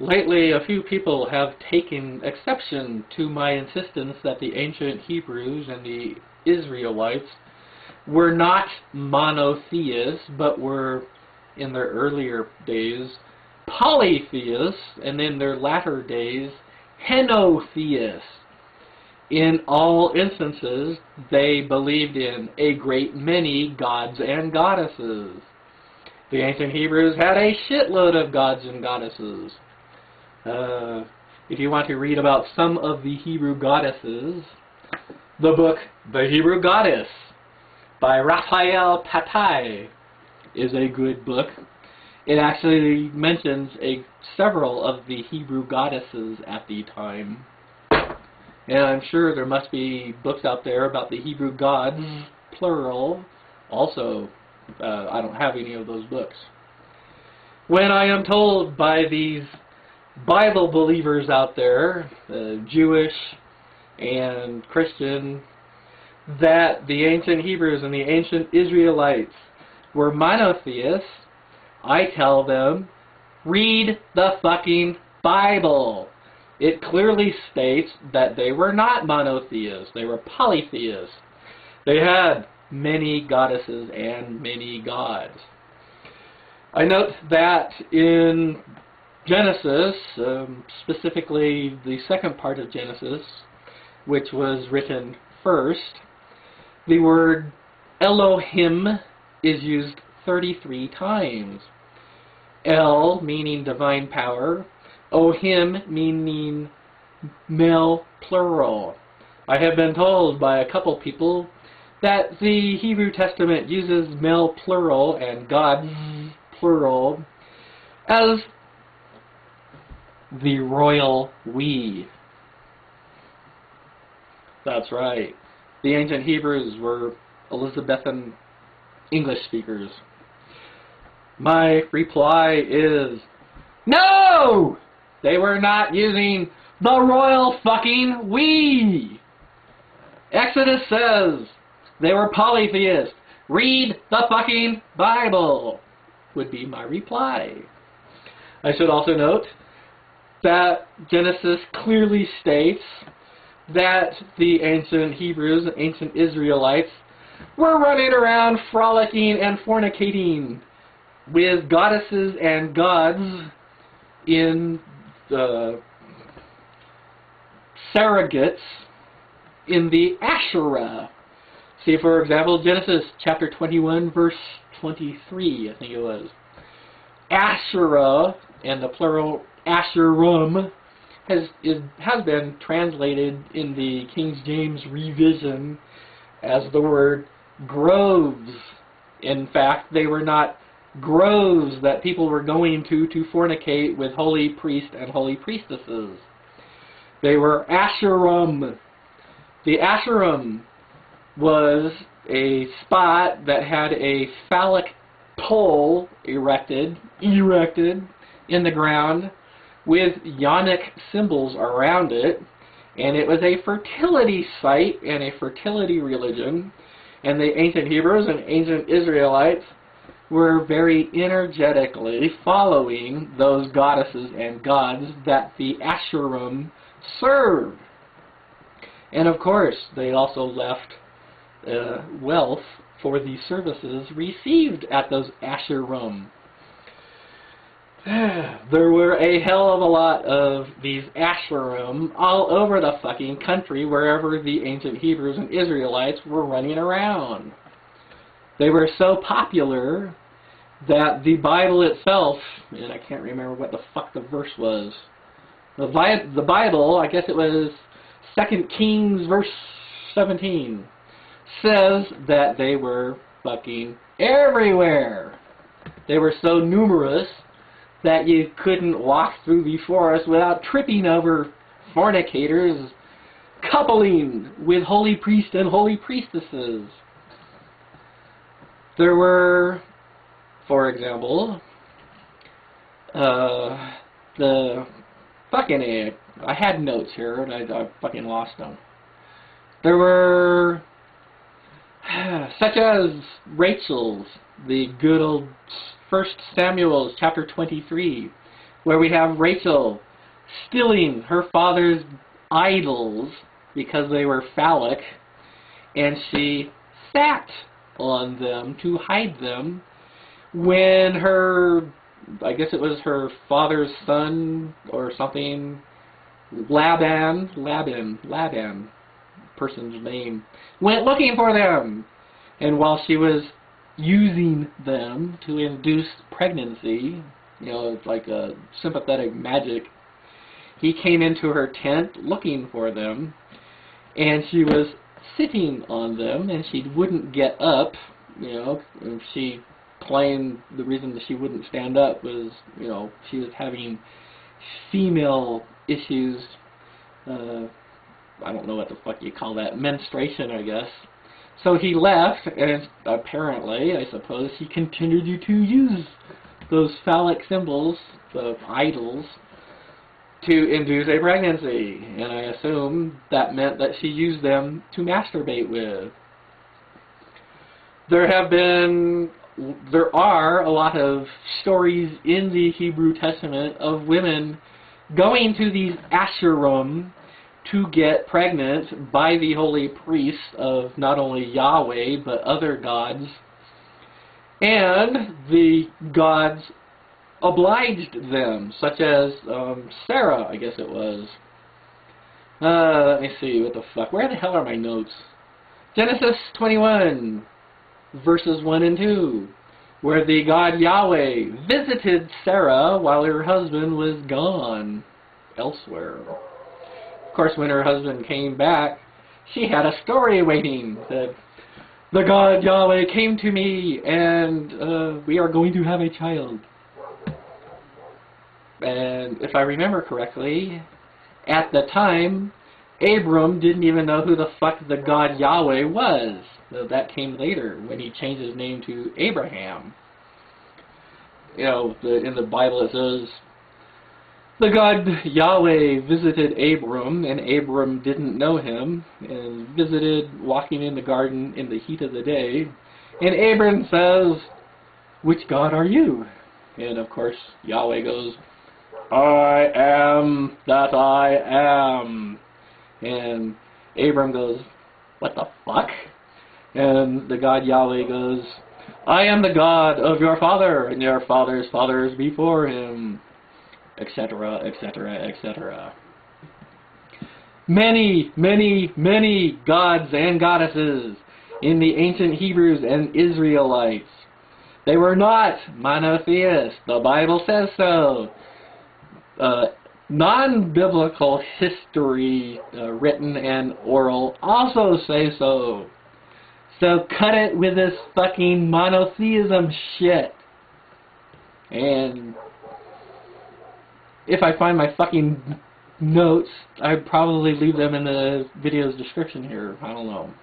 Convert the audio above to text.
Lately, a few people have taken exception to my insistence that the ancient Hebrews and the Israelites were not monotheists, but were, in their earlier days, polytheists, and in their latter days, henotheists. In all instances, they believed in a great many gods and goddesses. The ancient Hebrews had a shitload of gods and goddesses. If you want to read about some of the Hebrew goddesses, the book The Hebrew Goddess by Raphael Patai is a good book. It actually mentions several of the Hebrew goddesses at the time. And I'm sure there must be books out there about the Hebrew gods, plural. Also, I don't have any of those books. When I am told by these Bible believers out there, Jewish and Christian, that the ancient Hebrews and the ancient Israelites were monotheists, I tell them, read the fucking Bible. It clearly states that they were not monotheists, they were polytheists. They had many goddesses and many gods. I note that in Genesis, specifically the second part of Genesis, which was written first, the word Elohim is used 33 times. El meaning divine power, ohim meaning male plural. I have been told by a couple people that the Hebrew Testament uses male plural and gods plural as the royal we. That's right. The ancient Hebrews were Elizabethan English speakers. My reply is, no! They were not using the royal fucking we. Exodus says they were polytheists. Read the fucking Bible, would be my reply. I should also note that Genesis clearly states that the ancient Hebrews and ancient Israelites were running around frolicking and fornicating with goddesses and gods in the surrogates in the asherah. See, for example, Genesis chapter 21, verse 23, I think it was. Asherah, and the plural asherim, has been translated in the King James revision as the word groves. In fact, they were not groves that people were going to fornicate with holy priests and holy priestesses. They were asherim. The asherim was a spot that had a phallic pole erected in the ground with yonic symbols around it, and it was a fertility site and a fertility religion, and the ancient Hebrews and ancient Israelites were very energetically following those goddesses and gods that the asherim served. And of course, they also left wealth for the services received at those asherim. There were a hell of a lot of these asherim all over the fucking country, wherever the ancient Hebrews and Israelites were running around. They were so popular that the Bible itself, and I can't remember what the fuck the verse was, the Bible, I guess it was 2 Kings verse 17, says that they were fucking everywhere. They were so numerous that you couldn't walk through the forest without tripping over fornicators coupling with holy priests and holy priestesses. There were, for example, the fucking, I had notes here and I fucking lost them. There were such as Rachel's, the good old 1 Samuel chapter 23, where we have Rachel stealing her father's idols because they were phallic, and she sat on them to hide them when her, I guess it was her father's son or something, Laban, person's name, went looking for them. And while she was using them to induce pregnancy, you know, it's like a sympathetic magic, he came into her tent looking for them, and she was sitting on them, and she wouldn't get up, you know, and she claimed the reason that she wouldn't stand up was, you know, she was having female issues, I don't know what the fuck you call that, menstruation, I guess. So he left, and apparently, I suppose, he continued to use those phallic symbols, the idols, to induce a pregnancy. And I assume that meant that she used them to masturbate with. There are a lot of stories in the Hebrew Testament of women going to these asherim to get pregnant by the holy priests of not only Yahweh but other gods, and the gods obliged them, such as Sarah, I guess it was. Let me see, what the fuck, where the hell are my notes? Genesis 21, verses 1 and 2, where the god Yahweh visited Sarah while her husband was gone elsewhere. Of course, when her husband came back, she had a story waiting that the God Yahweh came to me and we are going to have a child. And if I remember correctly, at the time, Abram didn't even know who the fuck the God Yahweh was. That came later when he changed his name to Abraham. You know, in the Bible it says, the God Yahweh visited Abram, and Abram didn't know him, and visited walking in the garden in the heat of the day. And Abram says, which God are you? And of course, Yahweh goes, I am that I am. And Abram goes, what the fuck? And the God Yahweh goes, I am the God of your father, and your father's fathers before him, etc., etc., etc. Many, many, many gods and goddesses in the ancient Hebrews and Israelites. They were not monotheists. The Bible says so. Non-biblical history, written and oral, also say so. So cut it with this fucking monotheism shit. And if I find my fucking notes, I'd probably leave them in the video's description here. I don't know.